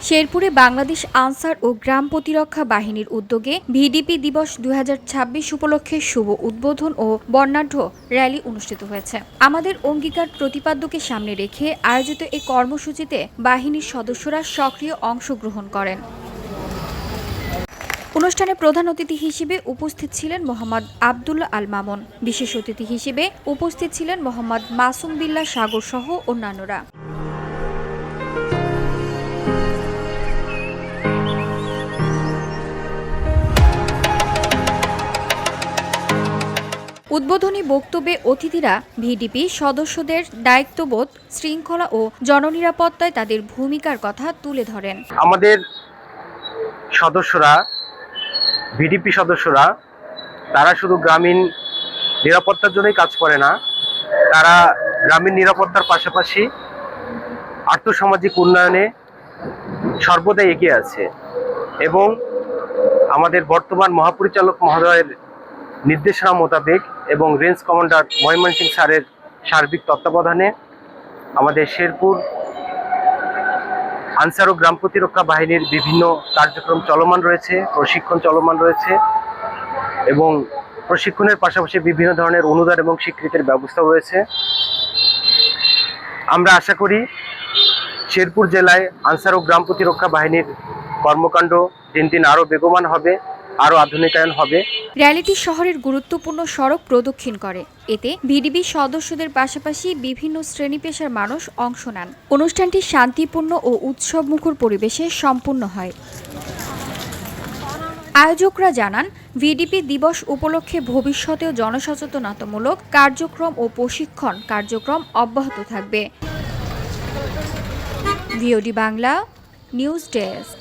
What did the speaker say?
শেরপুরে বাংলাদেশ আনসার ও গ্রাম প্রতিরক্ষা বাহিনীর উদ্যোগে ভিডিপি দিবস 2026 উপলক্ষে শুভ উদ্বোধন ও বর্ণাঢ্য র্যালি অনুষ্ঠিত হয়েছে। আমাদের অঙ্গীকার প্রতিপাদ্যকে সামনে রেখে আয়োজিত এই কর্মসূচিতে বাহিনীর সদস্যরা সক্রিয় অংশগ্রহণ করেন। অনুষ্ঠানে প্রধান অতিথি হিসেবে উপস্থিত ছিলেন মোহাম্মদ আবদুল্লাহ আল মামুন। বিশেষ অতিথি হিসেবে উপস্থিত ছিলেন মোহাম্মদ মাসুম বিল্লাহ সাগর সহ অন্যান্যরা। উদ্বোধনী বক্তব্যে অতিথিরা ভিডিপি সদস্যদের দায়িত্ববোধ, শৃঙ্খলা ও জননিরাপত্তায় তাদের ভূমিকার কথা তুলে ধরেন। আমাদের সদস্যরা, ভিডিপি সদস্যরা, তারা শুধু গ্রামীণ নিরাপত্তার জন্যই কাজ করে না, তারা গ্রামীণ নিরাপত্তার পাশাপাশি আর্থসামাজিক উন্নয়নে সর্বদা এগিয়ে আছে এবং আমাদের বর্তমান মহাপরিচালক মহোদয়ের নির্দেশনা মোতাবেক এবং রেঞ্জ কমান্ডার ময়মনসিংহ স্যারের সার্বিক তত্ত্বাবধানে আমাদের শেরপুর আনসার ও গ্রাম প্রতিরক্ষা বাহিনীর বিভিন্ন কার্যক্রম চলমান রয়েছে, প্রশিক্ষণ চলমান রয়েছে এবং প্রশিক্ষণের পাশাপাশি বিভিন্ন ধরনের অনুদান এবং স্বীকৃতির ব্যবস্থা রয়েছে। আমরা আশা করি শেরপুর জেলায় আনসার ও গ্রাম প্রতিরক্ষা বাহিনীর কর্মকাণ্ড দিন দিন আরও বেগবান হবে, আরও আধুনিকায়ন হবে। র্যালিটি শহরের গুরুত্বপূর্ণ সড়ক প্রদক্ষিণ করে। এতে ভিডিপি সদস্যদের পাশাপাশি বিভিন্ন শ্রেণী পেশার মানুষ অংশ নেন। অনুষ্ঠানটি শান্তিপূর্ণ ও উৎসবমুখর পরিবেশে সম্পন্ন হয়। আয়োজকরা জানান, ভিডিপি দিবস উপলক্ষে ভবিষ্যতেও জনসচেতনতামূলক কার্যক্রম ও প্রশিক্ষণ কার্যক্রম অব্যাহত থাকবে। VOD Bangla news desk.